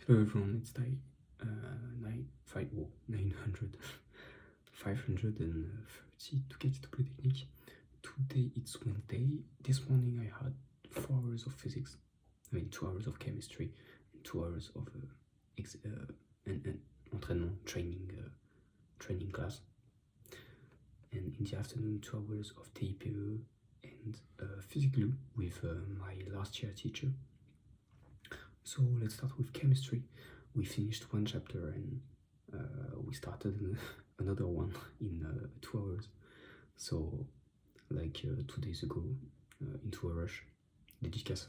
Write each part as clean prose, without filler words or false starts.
Hello everyone, it's day 900 530 to get to Polytechnic. Today it's Wednesday. This morning I had 4 hours of physics, 2 hours of chemistry, and 2 hours of entraînement training class. And in the afternoon, 2 hours of TIPE and physics with my last year teacher. So let's start with chemistry. We finished one chapter and we started another one in 2 hours. So like 2 days ago, into a rush, dédicace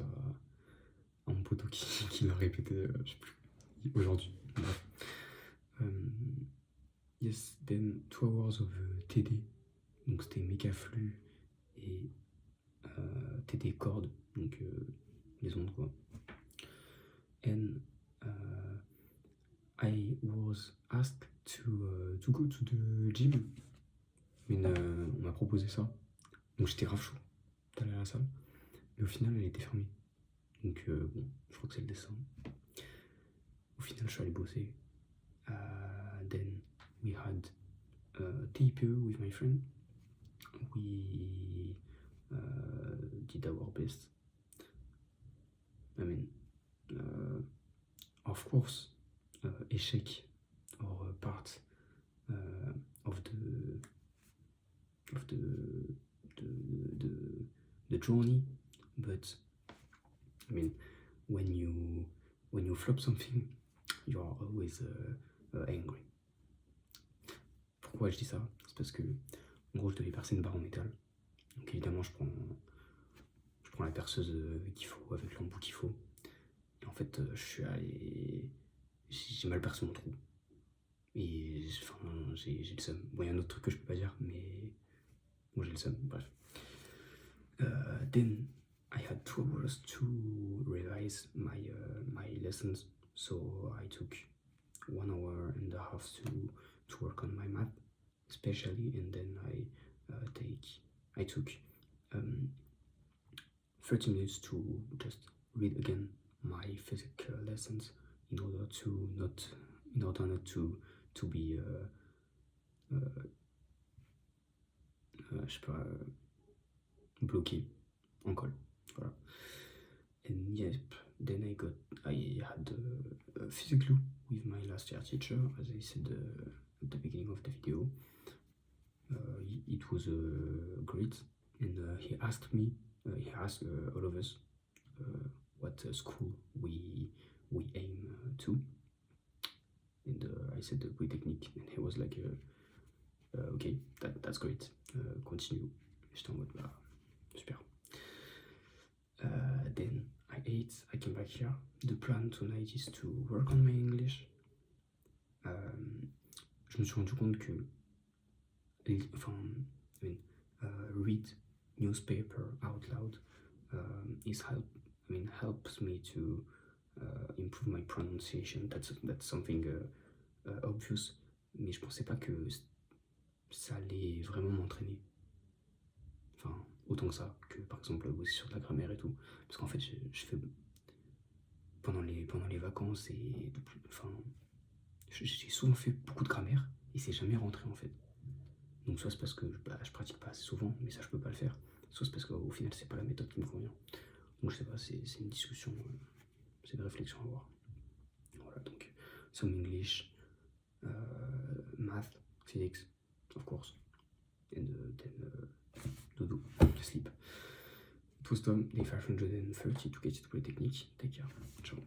à mon poteau qui l'a répété, je sais plus, aujourd'hui. Yes, then 2 hours of TD, donc c'était méga flux et TD cordes, donc les ondes quoi. And I was asked to go to the gym. Mais on m'a proposé ça. Donc j'étais grave chaud d'aller à la salle. Mais au final, elle était fermée. Donc bon, je crois que c'est le dessin. Au final, je suis allé bosser. Then we had TIPE with my friend. We did our best. I mean, of course, échec or part of the journey, but I mean, when you flop something, you are always angry. Pourquoi je dis ça? C'est parce que en gros je devais percer une barre en métal. Donc évidemment je prends la perceuse qu'il faut avec l'embout qu'il faut. Et en fait je suis allé, j'ai mal percé mon trou. Et enfin, j'ai le seum. Bon, il y a un autre truc que je peux pas dire, mais bon, j'ai le seum, bref. Then I had 2 hours to revise my lessons, so I took 1 hour and a half to work on my math, especially, and then I took 30 minutes to just read again my physics lessons in order not to be je sais pas, bloqué en colle, voilà. And yep, then I had physics with my last year teacher, as I said at the beginning of the video. It was great, and he asked all of us what school we aim to, and I said the Polytechnic, and he was like okay, that's great, continue. J'étais en mode bah super. Then I ate, I came back here. The plan tonight is to work on my English. Je me suis rendu compte que read newspaper out loud helps me to improve my pronunciation. That's something obvious, mais je pensais pas que ça allait vraiment m'entraîner. Enfin, autant que ça, que par exemple bosser sur de la grammaire et tout. Parce qu'en fait, je fais pendant les vacances et enfin, j'ai souvent fait beaucoup de grammaire et c'est jamais rentré en fait. Donc soit c'est parce que je pratique pas assez souvent, mais ça je peux pas le faire. Soit c'est parce qu'au final c'est pas la méthode qui me convient. Donc je sais pas, c'est une discussion, c'est une réflexion à avoir. Voilà, donc some English, math, physics, of course, and then dodo, sleep. It was done day 530 to get to Polytechnic. Take care. Ciao.